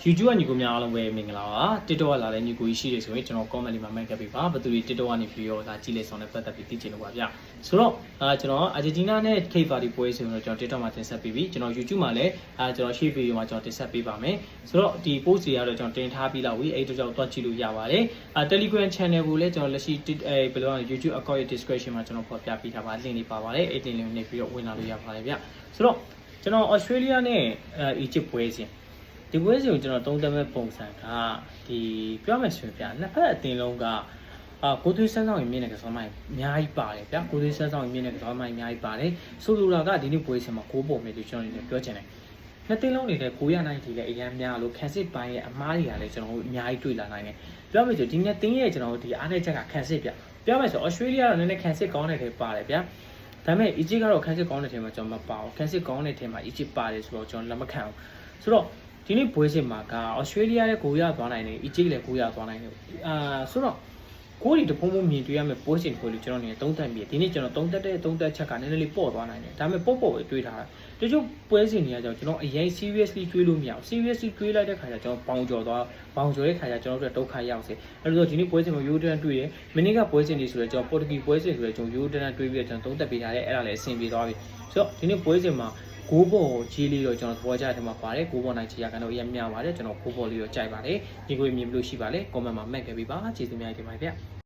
YouTube ညီကိုများအားလုံးပဲမင်္ဂလာပါ TikTok ကလာတဲ့ညီကိုကြီးရှိတယ်ဆိုရင်ကျွန်တော် comment လေးမှာမှတ်ခဲ့ပေးပါဘယ်သူတွေ TikTok ကနေပြီးတော့ဒါကြည့်လေဆောင်နဲ့ပတ်သက်ပြီးသိချင်လို့ပါဗျဆိုတော့ကျွန်တော် Argentina နဲ့ Cape Verde ပွဲဆိုရင်တော့ကျွန်တော် TikTok မှာတင်ဆက်ပေးပြီကျွန်တော် YouTube မှာလည်းကျွန်တော် share video မှာကျွန်တော်တင်ဆက်ပေးပါမယ်ဆိုတော့ဒီ post တွေကတော့ကျွန်တော်တင်ထားပြီးလောက်ပြီအဲ့တို့ကြောင့်တွက်ကြည့်လို့ရပါတယ်Telegram channel ကိုလည်းကျွန်တော်လက်ရှိဘယ်လိုလဲ YouTube account ရဲ့ description မှာကျွန်တော်ဖော်ပြပေးထားပါ link လေးပါပါတယ်အဲ့ link လေးကိုနှိပ်ပြီးတော့ဝင်လာလို့ရပါတယ်ဗျဆိုတော့ကျွန်တော် Australia နဲ့ Egypt ပွဲစဉ်ဒီပွဲစဉ်ကိုကျွန်တော်သုံးသပ်မဲ့ပုံစံကဒီပြောမယ်ဆိုရင်ဗျာနှစ်ဖက်အသင်းလုံးကကိုသွေးဆန်းဆောင်ရင်မြင့်တဲ့ကစားမိုင်းအများကြီးပါတယ်ဗျာကိုသွေးဆန်းဆောင်ရင်မြင့်တဲ့ကစားမိုင်းအများကြီးပါတယ်ဆိုလိုတာကဒီနေ့ပွဲစဉ်မှာ6ပုံပဲလို့ကျွန်တော်လည်းပြောချင်တယ်နှစ်သင်းလုံးနေတဲ့900နိုင်တီလည်းအများများလို့ခန်းစစ်ပိုင်းရဲ့အမားတွေကလည်းကျွန်တော်တို့အများကြီးတွေ့လာနိုင်တယ်ပြောမယ်ဆိုဒီနှစ်သင်းရဲ့ကျွန်တော်တို့ဒီအားနဲ့ချက်ကခန်းစစ်ဗျပြောမယ်ဆို Australia ကတော့နည်းနည်းခန်းစစ်ကောင်းတဲ့ထဲပါတယ်ဗျာဒါပေမဲ့ Egypt ကတော့ခန်းစစ်ကောင်းတဲ့ထဲမှာကျွန်တော်မပါဘူးခန်းစစ်ကောင်းတဲ့ထဲမှာ Egypt ပါတယ်ဆိုတော့ကျွန်တော်လက်မခံဘူးဆိုတော့ဒီနေ့ပွဲစဉ်မှာက Australia ရဲ့ကိုရသွားနိုင်တယ် Egypt လည်းကိုရသွားနိုင်တယ်ဆိုတော့ကိုရီတဖုံဖုံမြင်တွေ့ရမယ့်ပွဲစဉ်ကိုလည်းကျွန်တော်နေသုံးသပ်ပြီးဒီနေ့ကျွန်တော်သုံးသပ်တဲ့သုံးသပ်ချက်ကနည်းနည်းလေးပေါ့သွားနိုင်တယ်ဒါပေမဲ့ပေါ့ပေါ့ပဲတွေးထားတာတချို့ပွဲစဉ်တွေကကျွန်တော်အရင် seriously တွေးလို့မရဘူး seriously တွေးလိုက်တဲ့ခါကျကျွန်တော်ပေါင်ကျော်တဲ့ခါကျကျွန်တော်တို့ဒုက္ခရောက်စေအဲ့လိုဆိုဒီနေ့ပွဲစဉ်မှာ Jordan တွေ့တယ်မိနစ်ကပွဲစဉ်တွေဆိုတော့ကျွန်တော် Portuguese ပွဲစဉ်ဆိုတော့ကျွန်တော် Jordan တွေးပြီးတော့ကျွန်တော်သုံးသပ်ပေးထားတယ်အဲ့ဒါလည်းအဆင်ပြေသွားပြီဆိုတော့ဒီနေ့ပွဲစဉ်မှာကိုဘောကြီးလေးတော့ကျွန်တော်သဘောကျတဲ့မှာပါတယ်ကိုဘောနိုင်ချီရကန်တော့အရင်မြပါတယ်ကျွန်တော်ကိုဘောလေးတော့ကြိုက်ပါတယ်ဒီကိုမြင်လို့ရှိပါလေ comment မှာမှတ်ခဲ့ပေးပါကျေးဇူးများတင်ပါတယ်ဗျ